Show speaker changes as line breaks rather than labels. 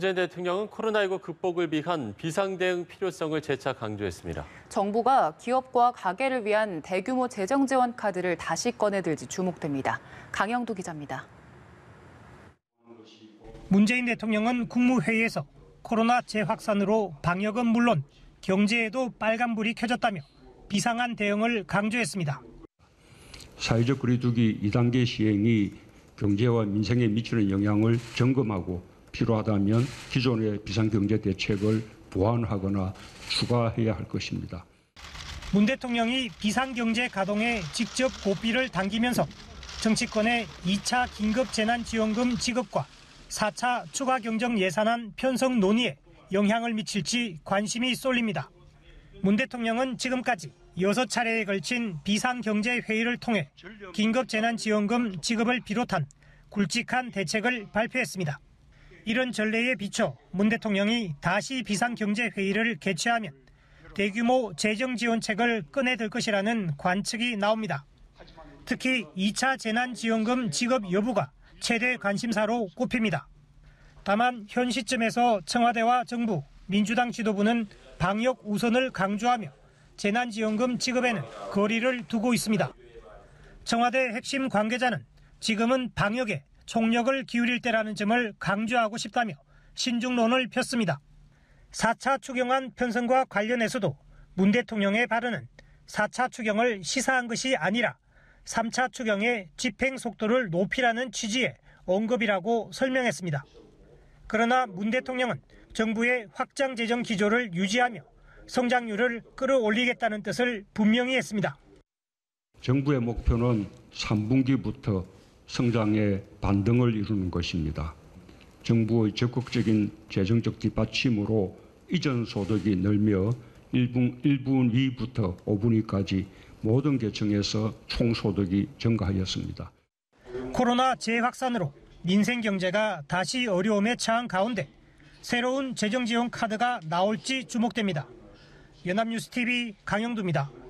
문재인 대통령은 코로나19 극복을 위한 비상대응 필요성을 재차 강조했습니다.
정부가 기업과 가게를 위한 대규모 재정 지원 카드를 다시 꺼내들지 주목됩니다. 강영두 기자입니다.
문재인 대통령은 국무회의에서 코로나 재확산으로 방역은 물론 경제에도 빨간불이 켜졌다며 비상한 대응을 강조했습니다.
사회적 거리두기 2단계 시행이 경제와 민생에 미치는 영향을 점검하고 필요하다면 기존의 비상경제 대책을 보완하거나 추가해야 할 것입니다.
문 대통령이 비상경제 가동에 직접 고삐를 당기면서 정치권의 2차 긴급재난지원금 지급과 4차 추가 경정 예산안 편성 논의에 영향을 미칠지 관심이 쏠립니다. 문 대통령은 지금까지 6차례에 걸친 비상경제회의를 통해 긴급재난지원금 지급을 비롯한 굵직한 대책을 발표했습니다. 이런 전례에 비춰 문 대통령이 다시 비상경제회의를 개최하면 대규모 재정지원책을 꺼내들 것이라는 관측이 나옵니다. 특히 2차 재난지원금 지급 여부가 최대 관심사로 꼽힙니다. 다만 현 시점에서 청와대와 정부, 민주당 지도부는 방역 우선을 강조하며 재난지원금 지급에는 거리를 두고 있습니다. 청와대 핵심 관계자는 지금은 방역에 총력을 기울일 때라는 점을 강조하고 싶다며 신중론을 폈습니다. 4차 추경안 편성과 관련해서도 문 대통령의 발언은 4차 추경을 시사한 것이 아니라 3차 추경의 집행 속도를 높이라는 취지의 언급이라고 설명했습니다. 그러나 문 대통령은 정부의 확장 재정 기조를 유지하며 성장률을 끌어올리겠다는 뜻을 분명히 했습니다.
정부의 목표는 3분기부터 성장의 반등을 이루는 것입니다. 정부의 적극적인 재정적 뒷받침으로 이전 소득이 늘며 1분위부터 5분위까지 모든 계층에서 총소득이 증가하였습니다.
코로나 재확산으로 민생 경제가 다시 어려움에 처한 가운데 새로운 재정 지원 카드가 나올지 주목됩니다. 연합뉴스TV 강영두입니다.